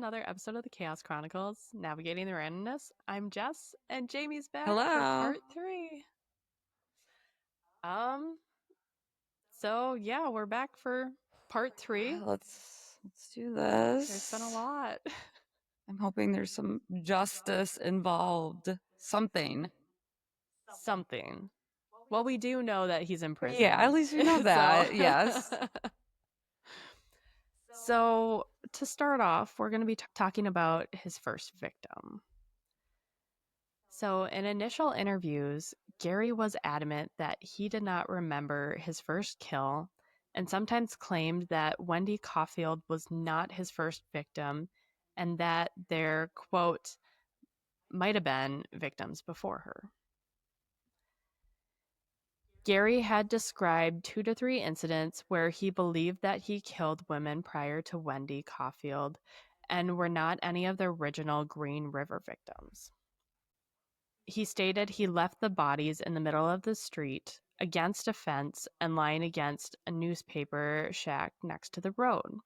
another episode of the Chaos Chronicles, Navigating the Randomness. I'm Jess, and Jamie's back for Hello. part 3. Um, so we're back for part 3. Let's do this. There's been a lot. I'm hoping there's some justice involved. Something. Something. Well, we do know that he's in prison. Yeah, at least we know that. Yes. So, to start off, we're going to be talking about his first victim. So, in initial interviews, Gary was adamant that he did not remember his first kill and sometimes claimed that Wendy Caulfield was not his first victim and that there, quote, might have been victims before her. Gary had described 2 to 3 incidents where he believed that he killed women prior to Wendy Caulfield and were not any of the original Green River victims. He stated he left the bodies in the middle of the street, against a fence, and lying against a newspaper shack next to the road.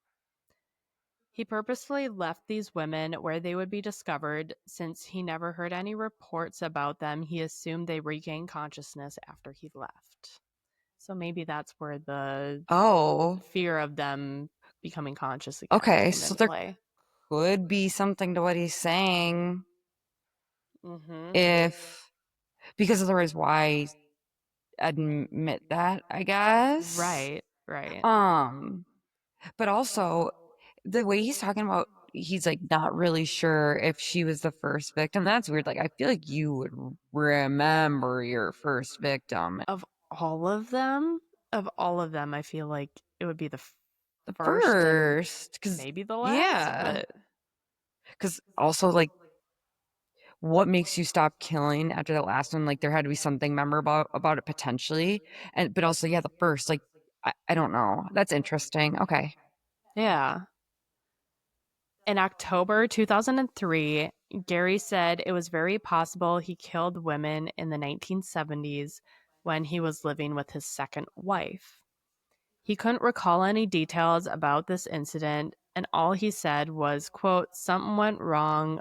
He purposefully left these women where they would be discovered since he never heard any reports about them. He assumed they regained consciousness after he left. So maybe that's where the fear of them becoming conscious again came So into there play. could be something to what he's saying. Mm-hmm. Because otherwise, why admit that? I guess. Right. But also the way he's talking about, he's like not really sure if she was the first victim. That's weird. Like I feel like you would remember your first victim. Of all of them, I feel like it would be the The first and first, because maybe the last. yeah, But because also like, what makes you stop killing after the last one? Like there had to be something memorable about it potentially, but also yeah, the first. Like I don't know. That's interesting. Okay. yeah. In October 2003, Gary said it was very possible he killed women in the 1970s when he was living with his second wife. He couldn't recall any details about this incident, and all he said was, quote, something went wrong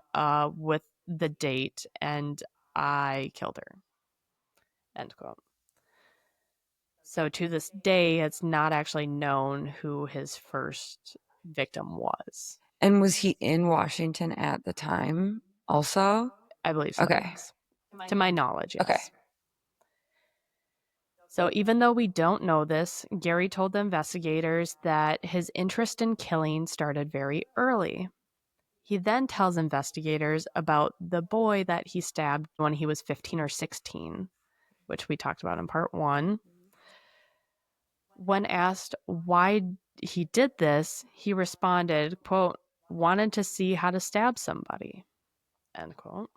with the date and I killed her, end quote. So to this day, it's not actually known who his first victim was. And was he in Washington at the time also? I believe so, Okay. yes. To my knowledge, yes. Okay. So even though we don't know this, Gary told the investigators that his interest in killing started very early. He then tells investigators about the boy that he stabbed when he was 15 or 16, which we talked about in part 1. When asked why he did this, he responded, quote, wanted to see how to stab somebody, end quote.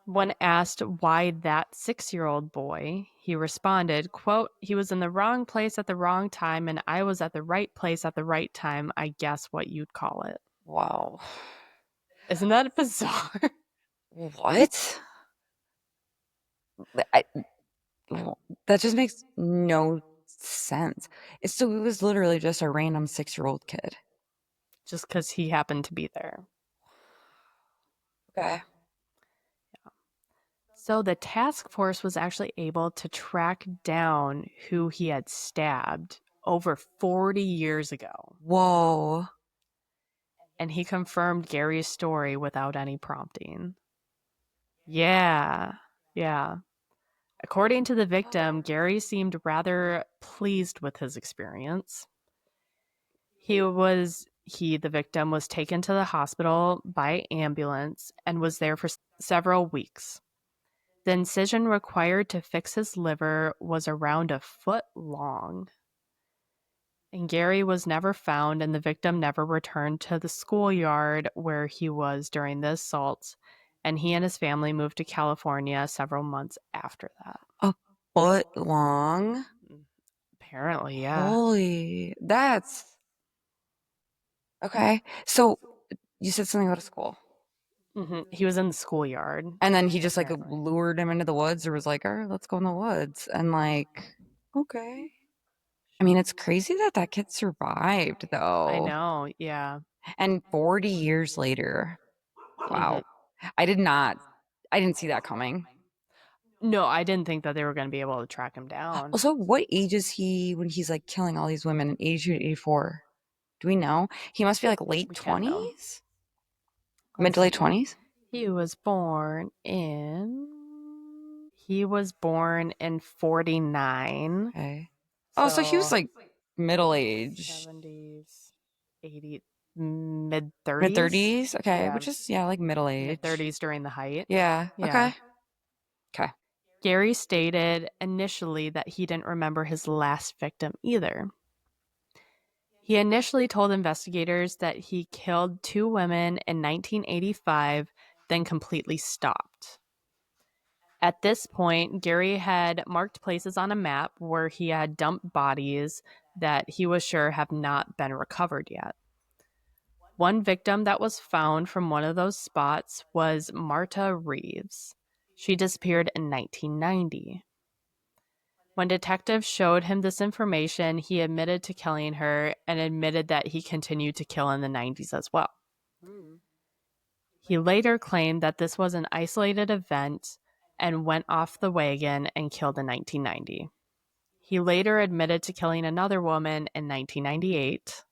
When asked why that 6-year-old boy, he responded, quote, he was in the wrong place at the wrong time and I was at the right place at the right time, I guess what you'd call it. Wow. Isn't that bizarre? What? I, that just makes no sense. So it was literally just a random 6-year-old kid. Just because he happened to be there. Okay. So the task force was actually able to track down who he had stabbed over 40 years ago. Whoa. And he confirmed Gary's story without any prompting. Yeah. According to the victim, Gary seemed rather pleased with his experience. The victim was taken to the hospital by ambulance and was there for several weeks. The incision required to fix his liver was around a foot long. And Gary was never found, and the victim never returned to the schoolyard where he was during the assault, and he and his family moved to California several months after that. A foot long? Apparently, yeah. Holy, that's... Okay. So you said something about a school. Mm-hmm. He was in the schoolyard. And then he just like lured him into the woods or was like, all right, let's go in the woods. And like, okay. I mean, it's crazy that kid survived though. I know, yeah. And 40 years later. Mhm. Wow. I did not I didn't see that coming. No, I didn't think that they were going to be able to track him down. Also, what age is he when he's like killing all these women in 82 to 84? Do we know? He must be like late We can know. 20s? Mid Let's to late see. 20s? He was born in 49. Okay. Oh, so he was So like middle age, 70s, 80, mid mid 30s. 30s. Okay, Yeah, which is yeah, like middle mid age. 30s during the height. Yeah. Yeah. Okay. Okay. Gary stated initially that he didn't remember his last victim either. He initially told investigators that he killed 2 women in 1985, then completely stopped. At this point, Gary had marked places on a map where he had dumped bodies that he was sure have not been recovered yet. One victim that was found from one of those spots was Marta Reeves. She disappeared in 1990. When detectives showed him this information, he admitted to killing her and admitted that he continued to kill in the 90s as well. He later claimed that this was an isolated event and went off the wagon and killed in 1990. He later admitted to killing another woman in 1998.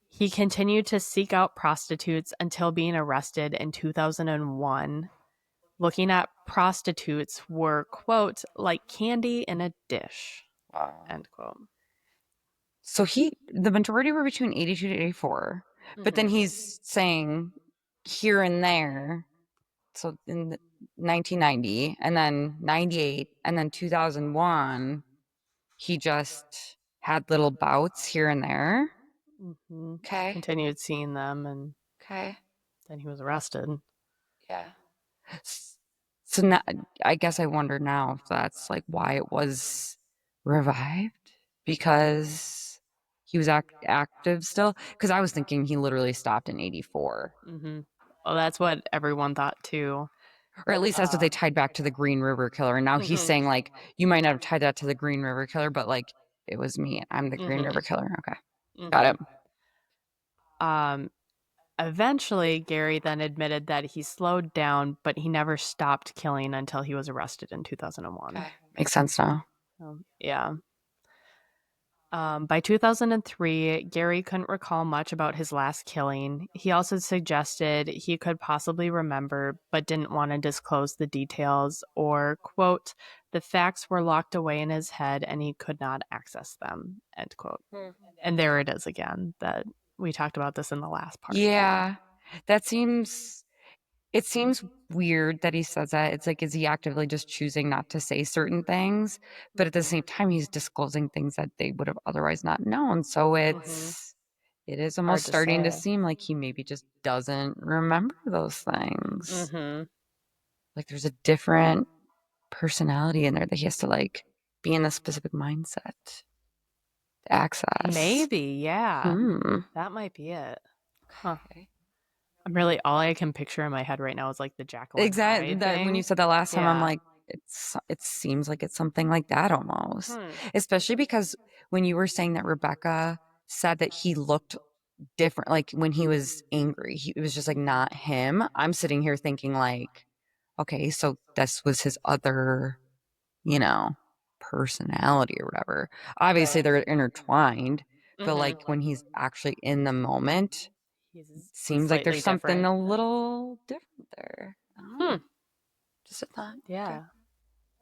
He continued to seek out prostitutes until being arrested in 2001. Looking at prostitutes were, quote, like candy in a dish, Wow. end quote. So the majority were between 82 to 84, but then he's saying here and there. So in 1990 and then 98 and then 2001, he just had little bouts here and there. Mm-hmm. Okay. Continued seeing them, and Okay. then he was arrested. Yeah. S- So now, I guess I wonder now if that's like why it was revived because he was active still. Because I was thinking he literally stopped in 84, Mm-hmm. Well, that's what everyone thought too. or at least that's what they tied back to the Green River Killer. And now he's Mm-hmm. saying like you might not have tied that to the Green River Killer, but like it was me. I'm the Green Mm-hmm. River Killer. Okay, got Mm-hmm. it. Um, Eventually, Gary then admitted that he slowed down, but he never stopped killing until he was arrested in 2001. Okay, makes sense now. Yeah. By 2003, Gary couldn't recall much about his last killing. He also suggested he could possibly remember, but didn't want to disclose the details, or, quote, the facts were locked away in his head and he could not access them, end quote. And there it is again, that we talked about this in the last part too. Yeah, that seems it seems weird that he says that. It's like, is he actively just choosing not to say certain things? But at the same time, he's disclosing things that they would have otherwise not known. So Mm-hmm. it is almost Hard to starting to say. seem like he maybe just doesn't remember those things. Mm-hmm. Like there's a different personality in there that he has to like be in a specific mindset to access. Maybe, yeah. Hmm. That might be it. Huh. Okay. I'm really, all I can picture in my head right now is like the Jekyll and Exactly. Hyde That when you thing. said that last time, I'm Yeah. like, it seems like it's something like that almost. Hmm. Especially because when you were saying that Rebecca said that he looked different, like when he was angry, it was just like not him. I'm sitting here thinking like, okay, so this was his other, you know, personality or whatever. Obviously, Right. they're intertwined, but Mm-hmm. like when he's actually in the moment, He's seems like there's slightly something different. a little different there. I don't know. Hmm. Just a thought. Okay. Yeah.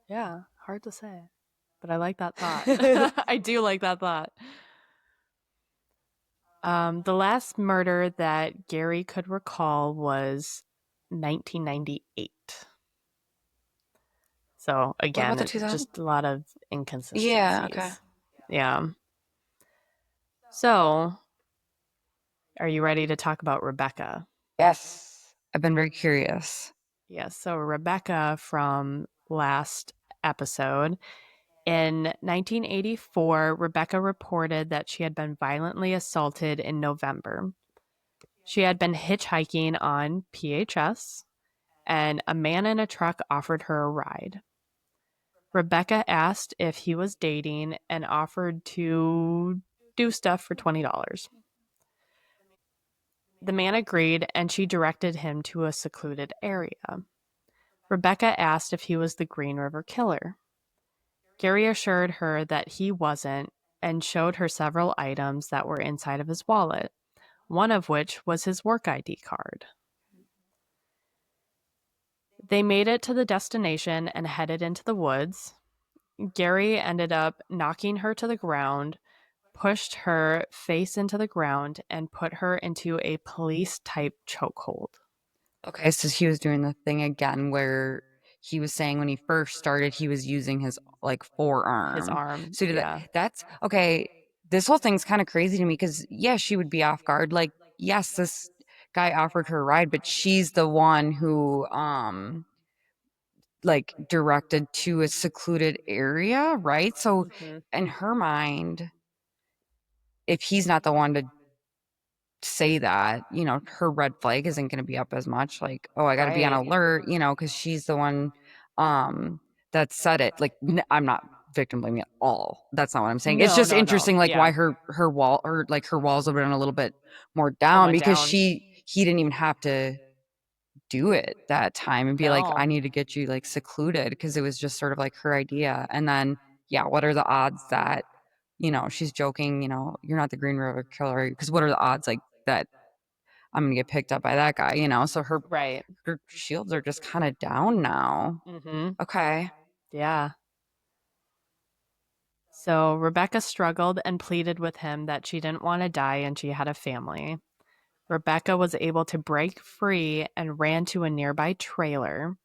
Yeah. Hard to say. But I like that thought. I do like that thought. The last murder that Gary could recall was 1998. So What about again, the it's 2000? just a lot of Yeah, okay. inconsistencies. Yeah. So, are you ready to talk about Rebecca? Yes. I've been very curious. Yes. So, Rebecca from last episode. In 1984, Rebecca reported that she had been violently assaulted in November. She had been hitchhiking on PHS, and a man in a truck offered her a ride. Rebecca asked if he was dating and offered to do stuff for $20. The man agreed, and she directed him to a secluded area. Rebecca asked if he was the Green River Killer. Gary assured her that he wasn't and showed her several items that were inside of his wallet, one of which was his work ID card. They made it to the destination and headed into the woods. Gary ended up knocking her to the ground, pushed her face into the ground, and put her into a police type chokehold. Okay, so he was doing the thing again where he was saying when he first started, he was using his like His forearm. arm, So did that, yeah. that's okay. This whole thing's kind of crazy to me because, yeah, she would be off guard. Like, yes, this guy offered her a ride, but she's the one who, like, directed to a secluded area, right? So, Mhm. in her mind, if he's not the one to say that, her red flag isn't going to be up as much. Like, oh, I got to be on Right. alert, because she's the one that said it. Like, I'm not victim blaming at all. That's not what I'm saying. It's No, just no, no. interesting, like Yeah. why her wall or like her walls have been a little bit more down Somewhat because down. he didn't even have to do it that time and be like, I No. need to get you like secluded because it was just sort of like her idea. And then, yeah, what are the odds that she's joking, you're not the Green River Killer, because what are the odds like that I'm gonna get picked up by that guy, so Right. her shields are just kind of down now. Mhm. Okay. Yeah. So Rebecca struggled and pleaded with him that she didn't want to die and she had a family. Rebecca was able to break free and ran to a nearby trailer.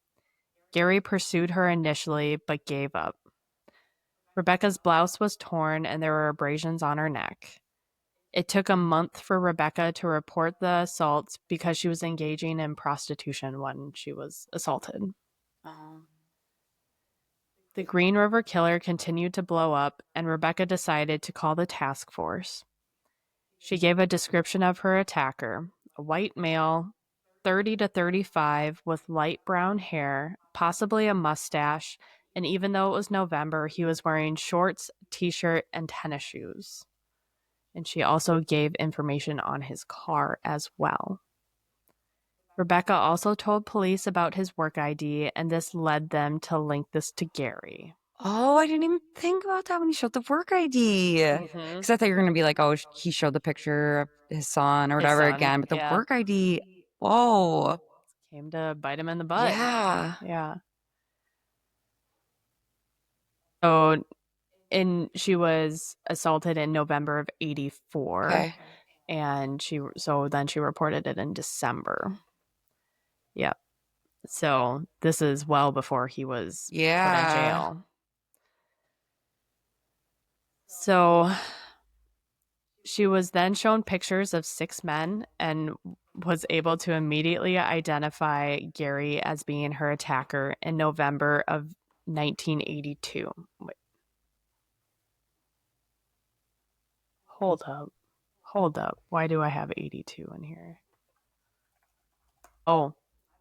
Gary pursued her initially but gave up. Rebecca's blouse was torn and there were abrasions on her neck. It took a month for Rebecca to report the assaults because she was engaging in prostitution when she was assaulted. Um, The Green River Killer continued to blow up, and Rebecca decided to call the task force. She gave a description of her attacker: a white male, 30 to 35, with light brown hair, possibly a mustache, and even though it was November, he was wearing shorts, t shirt, and tennis shoes. And she also gave information on his car as well. Rebecca also told police about his work ID, and this led them to link this to Gary. oh, I didn't even think about that when he showed the work ID. Mm-hmm. Because I thought you were gonna be like, oh, he showed the picture of his son or His whatever son, again, but the yeah, work ID. Whoa. came to bite him in the butt. Yeah. Yeah. So, she was assaulted in November of '84, Okay. and then she reported it in December. Yep. So this is well before he was put in Yeah. jail. So she was then shown pictures of 6 men and was able to immediately identify Gary as being her attacker in November of 1982. Wait, hold up. Hold up. Why do I have 82 in here? Oh,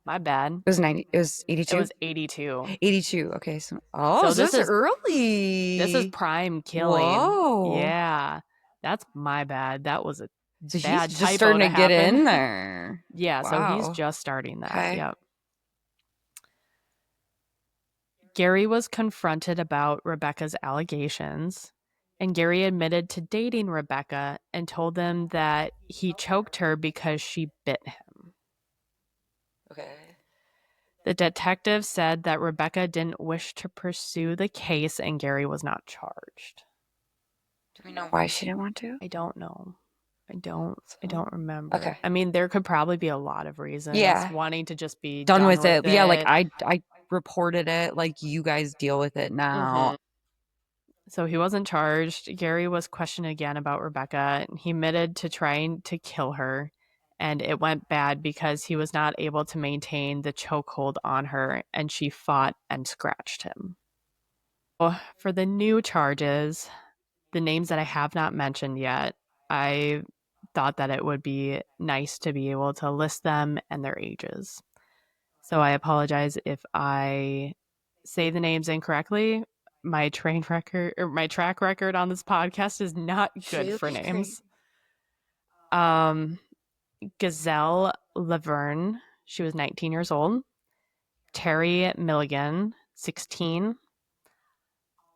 my bad. It was 90. It was It 82. was 82. 82. Okay. So, So so this it's is early. prime killing. Whoa. Yeah. That's my bad. That was a So he's bad just typo starting to to get happen. in there. Yeah, so he's Wow. just starting that. Okay. Yep. Gary was confronted about Rebecca's allegations, and Gary admitted to dating Rebecca and told them that he choked her because she bit him. Okay. The detective said that Rebecca didn't wish to pursue the case and Gary was not charged. Do we know why she didn't want to? I don't know. I So, don't remember. okay. I mean, there could probably be a lot of reasons. Yeah. Wanting to just be Done done with with it. Yeah, like it. I reported it. Like you guys deal with it now. Mhm. So he wasn't charged. Gary was questioned again about Rebecca. He admitted to trying to kill her, and it went bad because he was not able to maintain the chokehold on her, and she fought and scratched him. For the new charges, the names that I have not mentioned yet, I thought that it would be nice to be able to list them and their ages. So I apologize if I say the names incorrectly. My track record on this podcast is not good Shoot. for names. Um Gazelle Laverne, she was 19 years old. Terry Milligan, 16.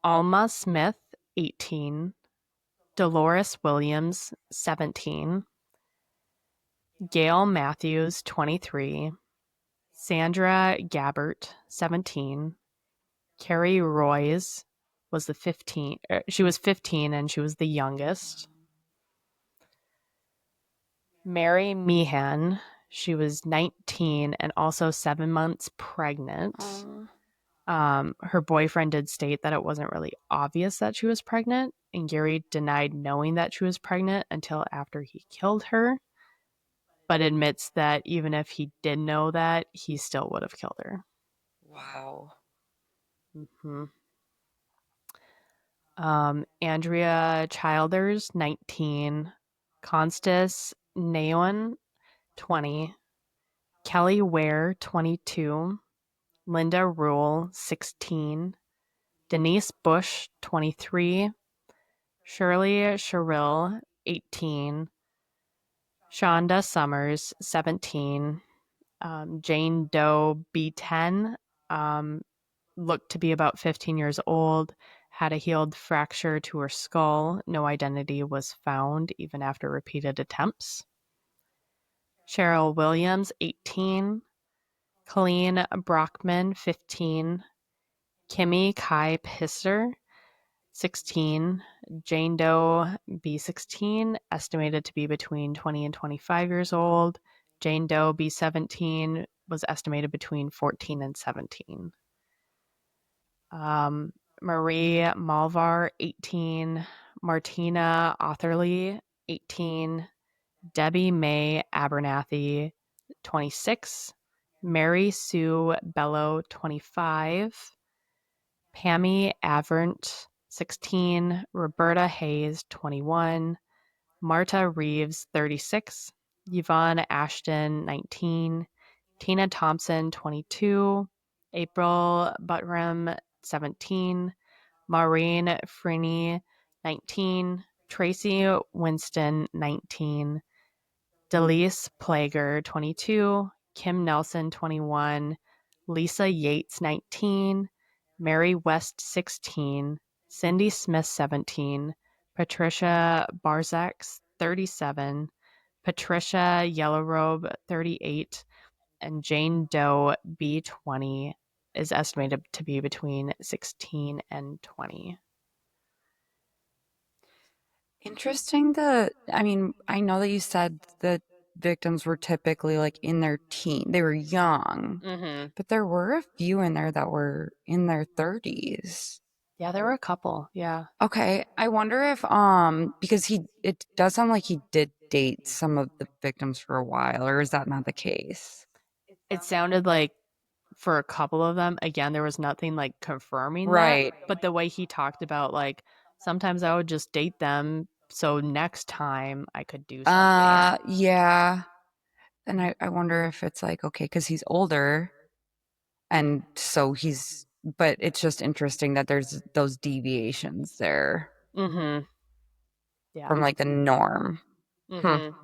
Alma Smith, 18. Dolores Williams, 17. Gail Matthews, 23. Sandra Gabbert, 17. Carrie Royce was the 15. She was 15 and she was the youngest. Mary Meehan, she was 19 and also 7 months pregnant. Oh. Her boyfriend did state that it wasn't really obvious that she was pregnant, and Gary denied knowing that she was pregnant until after he killed her, but admits that even if he did know that, he still would have killed her. Wow. Mm-hmm. Andrea Childers, 19. Constance Naon, 20. Kelly Ware, 22. Linda Rule, 16. Denise Bush, 23. Shirley Sherrill, 18. Shonda Summers, 17. Jane Doe, B10, um, looked to be about 15 years old, had a healed fracture to her skull. No identity was found even after repeated attempts. Cheryl Williams, 18. Colleen Brockman, 15. Kimmy Kai Pisser, 16. Jane Doe, B16, estimated to be between 20 and 25 years old. Jane Doe, B17, was estimated between 14 and 17. Marie Malvar, 18. Martina Otherly, 18. Debbie May Abernathy, 26. Mary Sue Bello, 25. Pammy Avernt, 16. Roberta Hayes, 21. Marta Reeves, 36. Yvonne Ashton, 19. Tina Thompson, 22. April Buttram, 17. Maureen Freeney, 19. Tracy Winston, 19. Delise Plager, 22. Kim Nelson, 21. Lisa Yates, 19. Mary West, 16. Cindy Smith, 17. Patricia Barzak, 37. Patricia Yellowrobe, 38. And Jane Doe, B20, is estimated to be between 16 and 20. Interesting that, I mean, I know that you said that victims were typically like in their teen, they were young, Mm-hmm. but there were a few in there that were in their 30s. Yeah, there were a couple. Yeah. Okay, I wonder if because it does sound like he did date some of the victims for a while, or is that not the case? It sounded like for a couple of them, again, there was nothing like confirming that, Right. but the way he talked about, like, sometimes I would just date them so next time I could do something. Yeah. And I wonder if it's like, okay, because he's older, and so but it's just interesting that there's those deviations there Mm-hmm. Yeah. from like the norm. Hmm. Mm-hmm.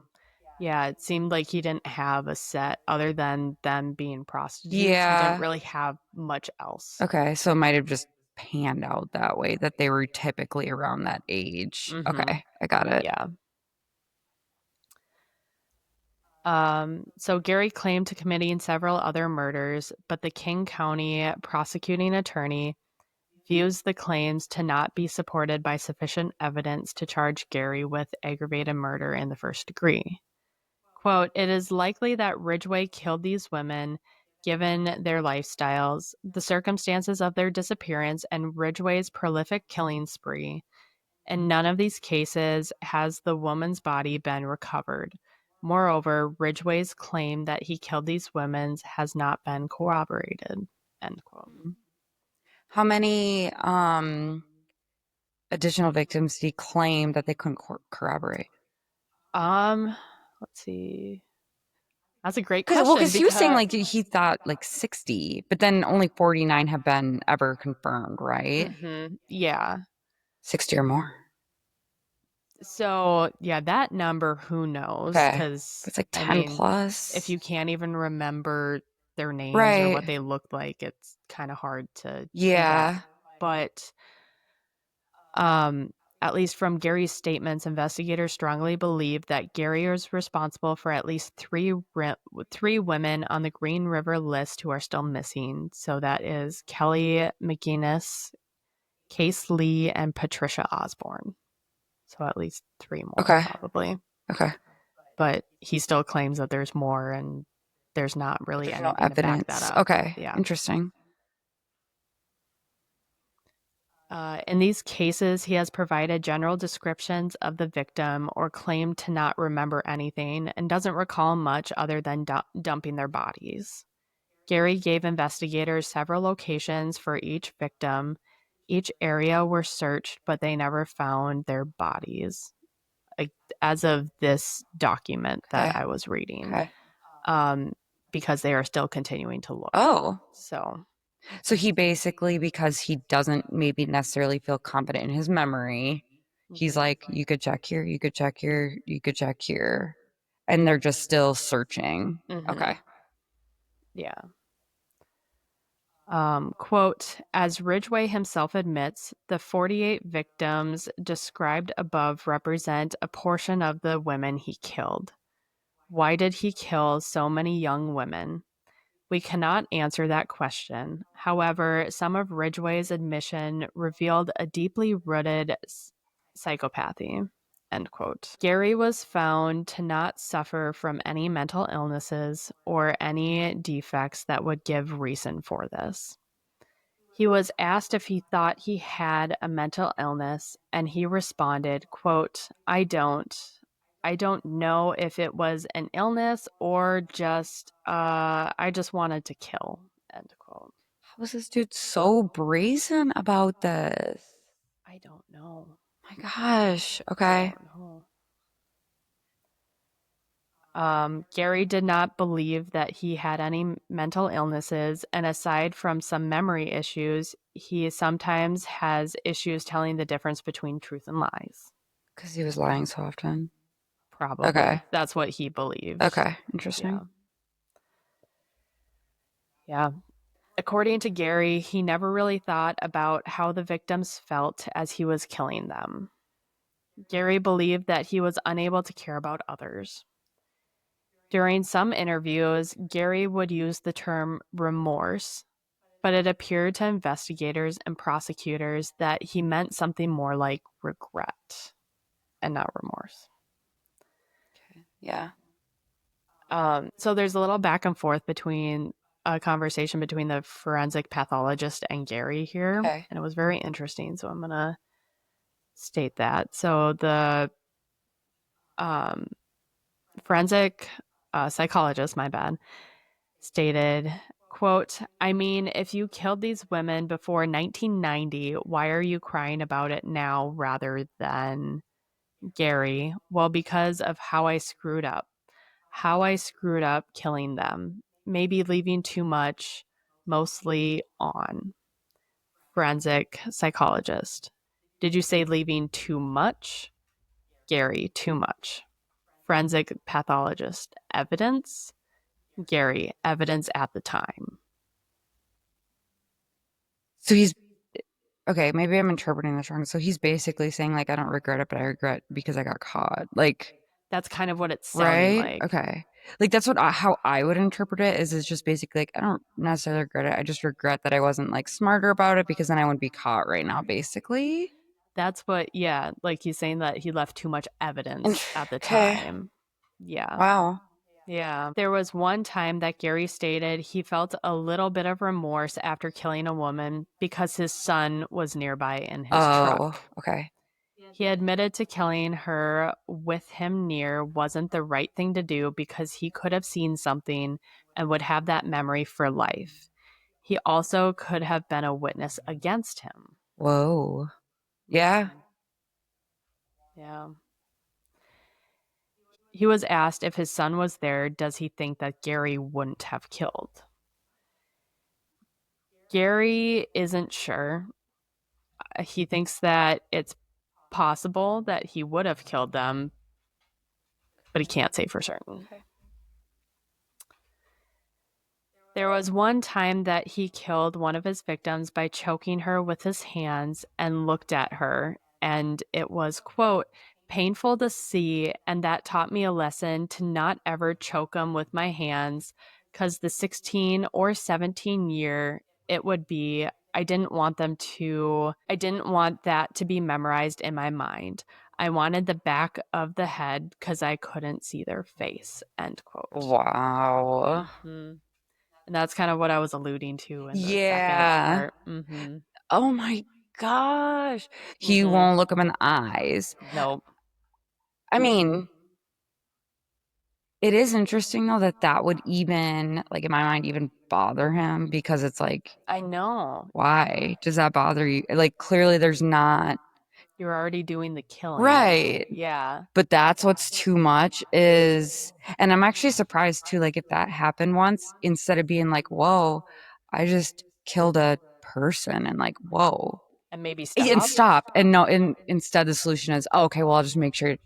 Yeah, it seemed like he didn't have a set other than them being prostitutes. He didn't Yeah. really have much else. Okay, so it might have just panned out that way, that they were typically around that age. Mm-hmm. Okay, I got it. Yeah. So Gary claimed to committing several other murders, but the King County prosecuting attorney views the claims to not be supported by sufficient evidence to charge Gary with aggravated murder in the first degree. Quote, "It is likely that Ridgway killed these women given their lifestyles, the circumstances of their disappearance, and Ridgway's prolific killing spree. In none of these cases has the woman's body been recovered. Moreover, Ridgway's claim that he killed these women has not been corroborated." End quote. How many additional victims did he claim that they couldn't corroborate? Um, let's see. That's a great Because well, question because he was saying because like he thought like 60, but then only 49 have been ever confirmed, right? yeah. 60 or more. So, yeah, that number, who knows? Okay. But Because, it's like I 10 mean, if plus. you can't even remember their names or Right. what they looked like, it's kind of hard to do that. Yeah. But um, at least from Gary's statements, investigators strongly believe that Gary is responsible for at least three women on the Green River list who are still missing. So that is Kelly McGinnis, Case Lee, and Patricia Osborne. So at least three more, Okay. probably. Okay. But he still claims that there's more, and there's not But really there's no anything to back that evidence. up. Okay. Yeah. Interesting. In these cases, he has provided general descriptions of the victim or claimed to not remember anything and doesn't recall much other than dumping their bodies. Gary gave investigators several locations for each victim. Each area were searched, but they never found their bodies, like, as of this document that Okay. I was reading, Okay. um, because they are still continuing to look. Oh. So, So he basically, because he doesn't maybe necessarily feel confident in his memory, he's mhm. like, you could check here, you could check here, you could check here. And they're just still searching. Mhm. Okay. Yeah. Quote, as Ridgway himself admits, the 48 victims described above represent a portion of the women he killed. Why did he kill so many young women? We cannot answer that question. However, some of Ridgway's admission revealed a deeply rooted psychopathy. End quote. Gary was found to not suffer from any mental illnesses or any defects that would give reason for this. He was asked if he thought he had a mental illness, and he responded, quote, I don't know if it was an illness or just I just wanted to kill. End quote. How is this dude so brazen about this? I don't know. My gosh. I Okay. don't know. Gary did not believe that he had any mental illnesses, and aside from some memory issues, he sometimes has issues telling the difference between truth and lies. Because he was lying so often. Probably. Okay. That's what he believed. Okay. Interesting. Yeah. Yeah. According to Gary, he never really thought about how the victims felt as he was killing them. Gary believed that he was unable to care about others. During some interviews, Gary would use the term remorse, but it appeared to investigators and prosecutors that he meant something more like regret and not remorse. Okay. Yeah. So there's a little back and forth between a conversation between the forensic pathologist and Gary here, Okay. and it was very interesting. So I'm going to state that. So the um, forensic psychologist, my bad, stated, quote, I mean, if you killed these women before 1990, why are you crying about it now rather than Gary? Well, because of how I screwed up. How I screwed up killing them. Maybe leaving too much, mostly on. Forensic psychologist. Did you say leaving too much? Gary, too much. Forensic pathologist. Evidence? Gary, evidence at the time. So he's okay. Maybe I'm interpreting this wrong. So he's basically saying, like, I don't regret it, but I regret because I got caught. Like, That's kind of what it's sounding right? like. Okay. Like that's what how I would interpret it is it's just basically like I don't necessarily regret it. I just regret that I wasn't like smarter about it because then I wouldn't be caught right now, basically. That's what, yeah, like he's saying that he left too much And evidence at the okay. time. Yeah. Wow. Yeah. There was one time that Gary stated he felt a little bit of remorse after killing a woman because his son was nearby in his Oh, truck. okay. He admitted to killing her with him near wasn't the right thing to do because he could have seen something and would have that memory for life. He also could have been a witness against him. Whoa. Yeah. Yeah. He was asked if his son was there, does he think that Gary wouldn't have killed? Gary isn't sure. He thinks that it's possible that he would have killed them, but he can't say for certain. Okay. There was one time that he killed one of his victims by choking her with his hands and looked at her. And it was, quote, painful to see. And that taught me a lesson to not ever choke them with my hands because the 16 or 17 year it would be, I didn't want that to be memorized in my mind. I wanted the back of the head because I couldn't see their face, end quote. Wow. Mm-hmm. And that's kind of what I was alluding to in the second Yeah. part. Mm-hmm. Oh my gosh. He Mm-hmm. won't look him in the eyes. Nope. I mean, it is interesting though that that would even, like in my mind, even bother him because it's like, I know. why does that bother you? Like, clearly there's not. You're already doing the killing. Right. Yeah. But that's what's too much is, and I'm actually surprised too, like if that happened once, instead of being like, whoa, I just killed a person and like, whoa, And maybe and stop. stop. And no, and instead the solution is, oh, okay, well, I'll just make sure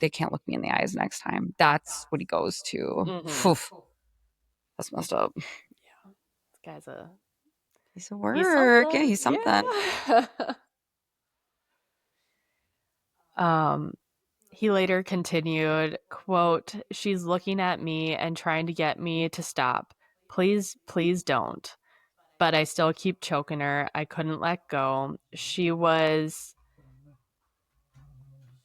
they can't look me in the eyes next time. That's what he goes to. Mm-hmm. Phew, that's messed up. Yeah. This guy's He's a he's work. Yeah, something. he's something. Yeah. um he later continued, quote, she's looking at me and trying to get me to stop. Please, please don't. But I still keep choking her. I couldn't let go.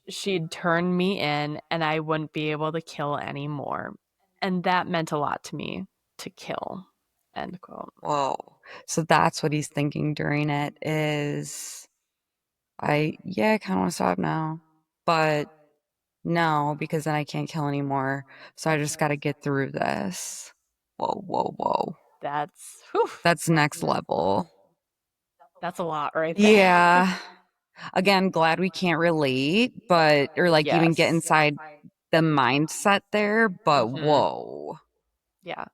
She'd turn me in and I wouldn't be able to kill anymore. And that meant a lot to me to kill. End quote. Whoa. So that's what he's thinking during it is, yeah, I kind of want to stop now, but no, because then I can't kill anymore. So I just got to get through this. Whoa, whoa, whoa. That's whew, That's next level. that's a lot right there. Yeah. Again, glad we can't relate, but, or like even get Yes. inside the mindset there, but Mm-hmm. whoa. Yeah.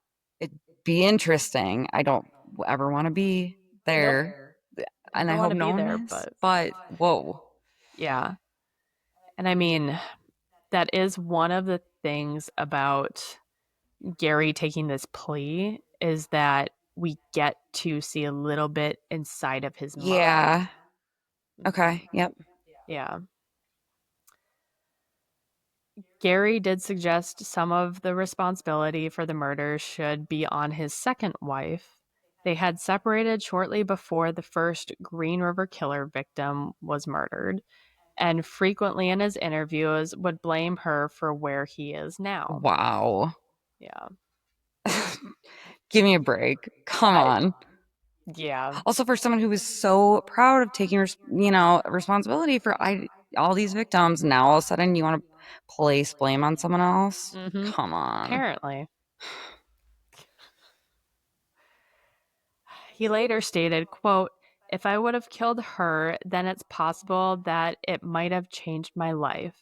It'd be interesting. I don't ever want to be Nope. there, and I Don't want hope to no be one there, is, but but whoa. yeah. And I mean, that is one of the things about Gary taking this plea is that we get to see a little bit inside of his mind. Yeah. Okay. Yep. Yeah. Gary did suggest some of the responsibility for the murder should be on his second wife. They had separated shortly before the first Green River Killer victim was murdered, and frequently in his interviews would blame her for where he is now. Wow. Yeah. Give me a break. Come I on. yeah. Also, for someone who was so proud of taking, responsibility for all these victims, now all of a sudden you want to place blame on someone else? Mhm. Come on. Apparently. He later stated, quote, if I would have killed her, then it's possible that it might have changed my life.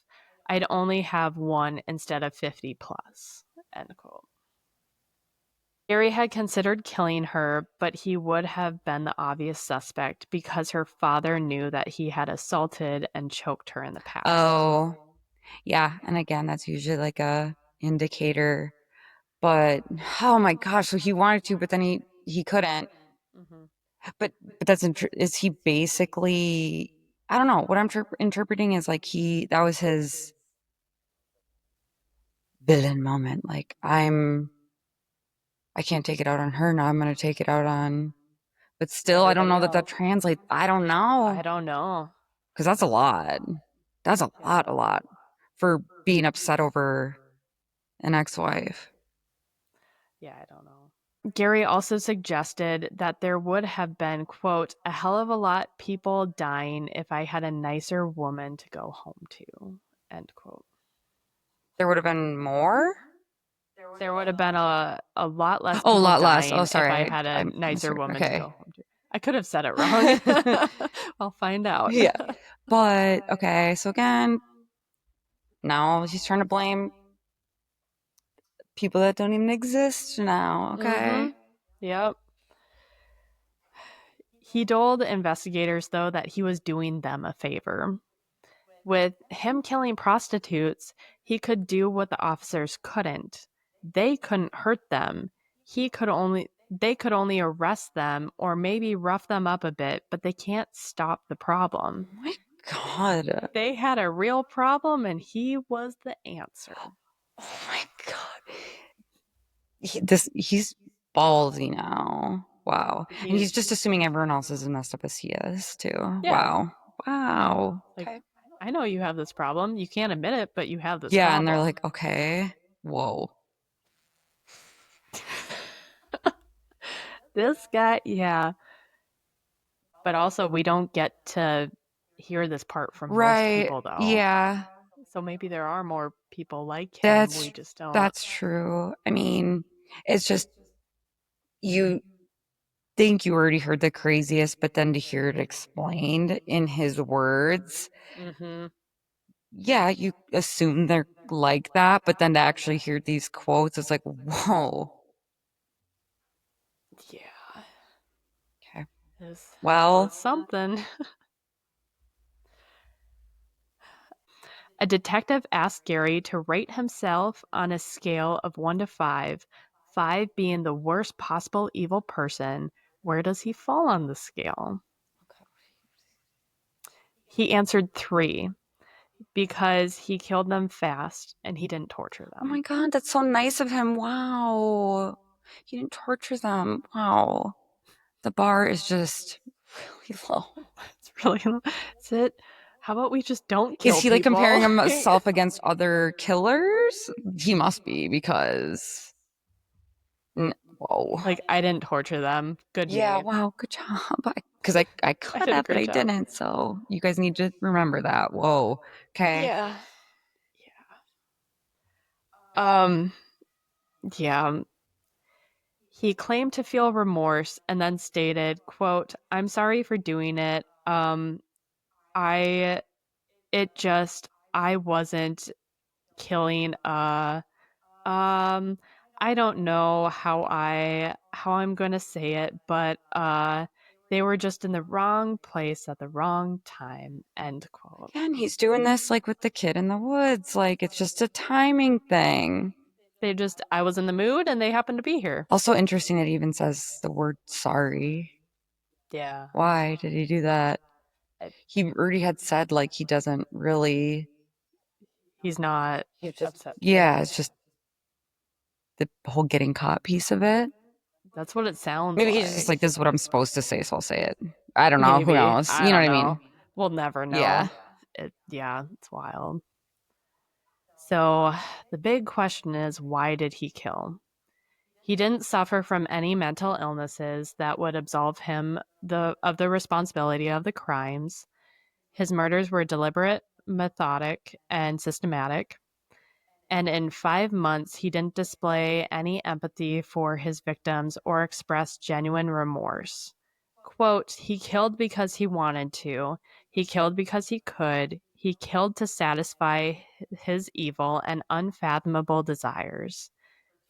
I'd only have one instead of 50 plus. End quote. Gary had considered killing her, but he would have been the obvious suspect because her father knew that he had assaulted and choked her in the past. Oh, yeah. And again, that's usually like a indicator. But oh my gosh, so he wanted to, but then he couldn't. Mm-hmm. But that's is he basically, I don't know what I'm interpreting is like that was his villain moment. Like I can't take it out on her now. I'm gonna take it out on. But still, I don't Everybody know that else. translates. I don't I know don't know. because that's a lot. That's a lot for being upset over an ex-wife. Yeah, I don't know. Gary also suggested that there would have been, quote, a hell of a lot people dying if I had a nicer woman to go home to, end quote. There would have been more. There would have been a lot less Oh, a people lot less. Oh, dying if sorry, I had a I nicer misheard. woman to Okay. go home to. I could have said it wrong. I'll find out. Yeah, but okay. So again, now he's trying to blame people that don't even exist now. Mm-hmm. Okay. Yep. He told investigators, though, that he was doing them a favor. With him killing prostitutes, he could do what the officers couldn't. They couldn't hurt them. They could only arrest them or maybe rough them up a bit, but they can't stop the problem. Oh my God. They had a real problem and he was the answer. Oh my God. He's ballsy now. Wow. And He he's just assuming everyone else is as messed up as he is too. Yeah, Wow. Wow. like Okay. I know you have this problem. You can't admit it, but you have this Yeah, and they're problem. like, okay. Whoa. This guy, yeah. But also we don't get to hear this part from most Right. people though. Yeah. So maybe there are more people like him. We That's just don't. that's true. I mean, it's just you think you already heard the craziest, but then to hear it explained in his words, Mm-hmm. yeah, you assume they're like that, but then to actually hear these quotes, it's like, whoa. Yeah. Okay. It's, Well, it's something. A detective asked Gary to rate himself on a scale of 1 to 5, 5 being the worst possible evil person. Where does he fall on the scale? He answered 3 because he killed them fast and he didn't torture oh my them. God, that's so nice of him. Wow. He didn't torture them. Wow. The bar is just really low. It's really that's it. How about we just don't Is kill he like comparing people? himself against other killers? He must be because whoa. Like I didn't torture them. Good Yeah, me. wow, good job. Because I I could did a have, but great I job. didn't. So you guys need to remember that. Whoa. Okay. Yeah. Um yeah. He claimed to feel remorse and then stated, quote, "I'm sorry for doing it. I it just I wasn't killing um I don't know how I'm going to say it, but they were just in the wrong place at the wrong time." End quote. Again, he's doing this like with the kid in the woods. Like it's just a timing thing. I was in the mood and they happened to be here. Also interesting that he even says the word sorry. Yeah. Why did he do that? I- He already had said like he doesn't really. He's not He's just upset. yeah, it's just the whole getting caught piece of it. That's what it sounds Maybe he's just like. like, this is what I'm supposed to say, so I'll say it. I don't know. Who Maybe. knows? I You know what don't I know. mean? We'll never Yeah. know. Yeah, it's wild. So the big question is, why did he kill? He didn't suffer from any mental illnesses that would absolve him of the responsibility of the crimes. His murders were deliberate, methodic, and systematic. And in 5 months, he didn't display any empathy for his victims or express genuine remorse. Quote, "He killed because he wanted to. He killed because he could. He killed to satisfy his evil and unfathomable desires."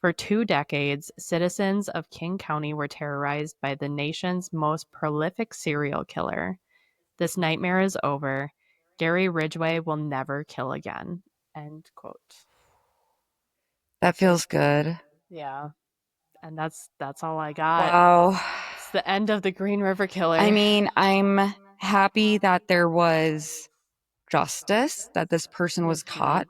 For 2 decades, citizens of King County were terrorized by the nation's most prolific serial killer. This nightmare is over. Gary Ridgway will never kill again. End quote. That feels good. Yeah, and that's all I got. Wow. It's the end of the Green River I Killer. mean, I'm happy that there was justice, that this person was Mhm. caught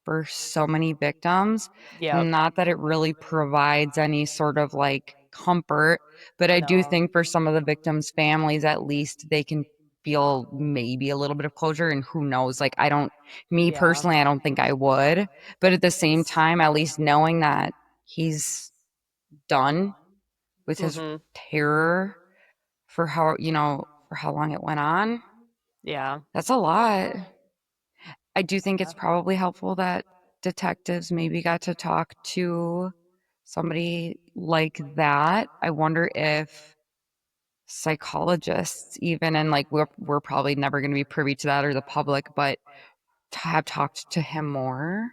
for so many victims. Yep. Not that it really provides any sort of like comfort, but I do No. think for some of the victims' families, at least they can feel maybe a little bit of closure. And who knows? Like, I don't, me Yeah. personally, I don't think I would. But at the same It's. time, at least knowing that he's done with his Mhm. terror for how, for how long it went on, Yeah. that's a lot. I do think it's probably helpful that detectives maybe got to talk to somebody like that. I wonder if psychologists even, and like we're probably never going to be privy to that or the public, but to have talked to him more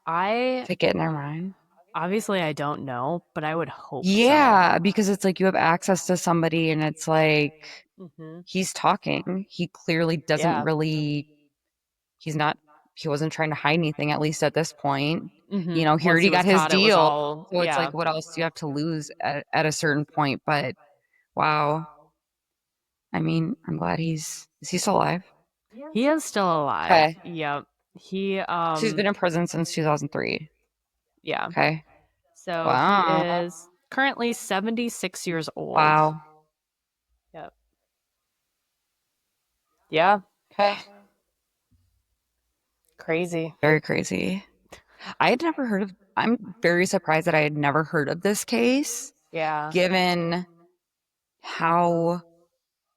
I to get in their mind. obviously I don't know, but I would hope so. Yeah, because it's like you have access to somebody and it's like Mhm. he's talking. He clearly doesn't Yeah. really he's not he wasn't trying to hide anything, at least at this point. You know, he Once already he got was his caught, it was deal. all, So it's yeah. like, what else do you have to lose at a certain point? But wow. I mean, I'm glad is he still alive? He is still alive. Okay. Yep. He, So he's been in prison since 2003. yeah. Okay. So he Wow. is currently 76 years old. Wow. Yep. Yeah. Okay. Crazy. Very crazy. I'm very surprised that I had never heard of this case, Yeah. given how,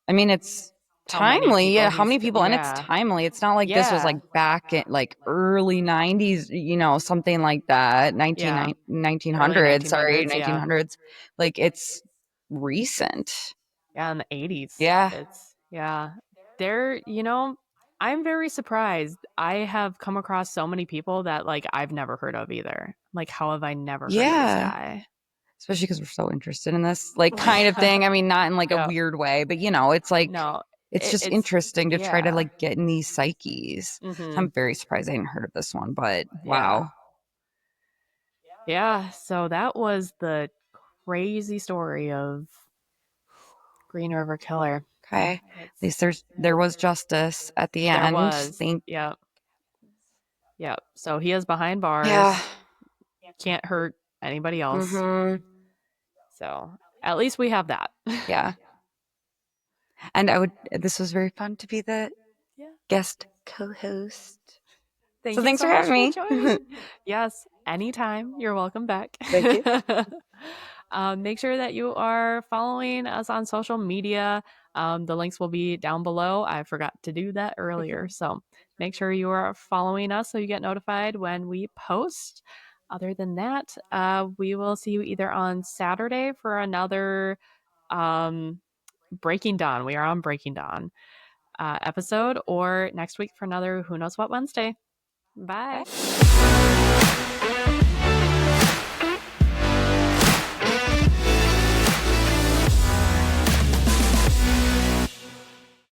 I mean, it's How many timely. people Yeah, how many people? And it's yeah. timely. It's not like this was Yeah. like back in like early 90s, you know, something like that, Yeah. Early 1900s, sorry, 1900s. Yeah. 1900s. Like it's recent. Yeah. In the 80s. Yeah. Yeah. I'm very surprised. I have come across so many people that like I've never heard of either. Like, how have I never heard of this Yeah. guy? Especially because we're so interested in this like kind of thing. I mean, not in like a Yeah. weird way, but you know, it's like No, it's just it's, interesting to try to yeah. like get in these psyches. So Mm-hmm. I'm very surprised I hadn't heard of this one, but Yeah. wow. Yeah. So that was the crazy story of Green River Killer. Okay. At That's, least there was justice at the there end. was. Thank Yep. Yep. So he is behind yeah. bars. Can't hurt anybody else. Mm-hmm. So at least we have that. Yeah. And this was very fun to be the Yeah. guest co-host. Thank So you thanks so for much having for me. joining. Yes, anytime. You're welcome back. Thank you. Make sure that you are following us on social media. The links will be down below. I forgot to do that earlier. So make sure you are following us so you get notified when we post. Other than that, we will see you either on Saturday for another um, Breaking Dawn. We are on Breaking Dawn episode, or next week for another Who Knows What Wednesday. Bye. Bye.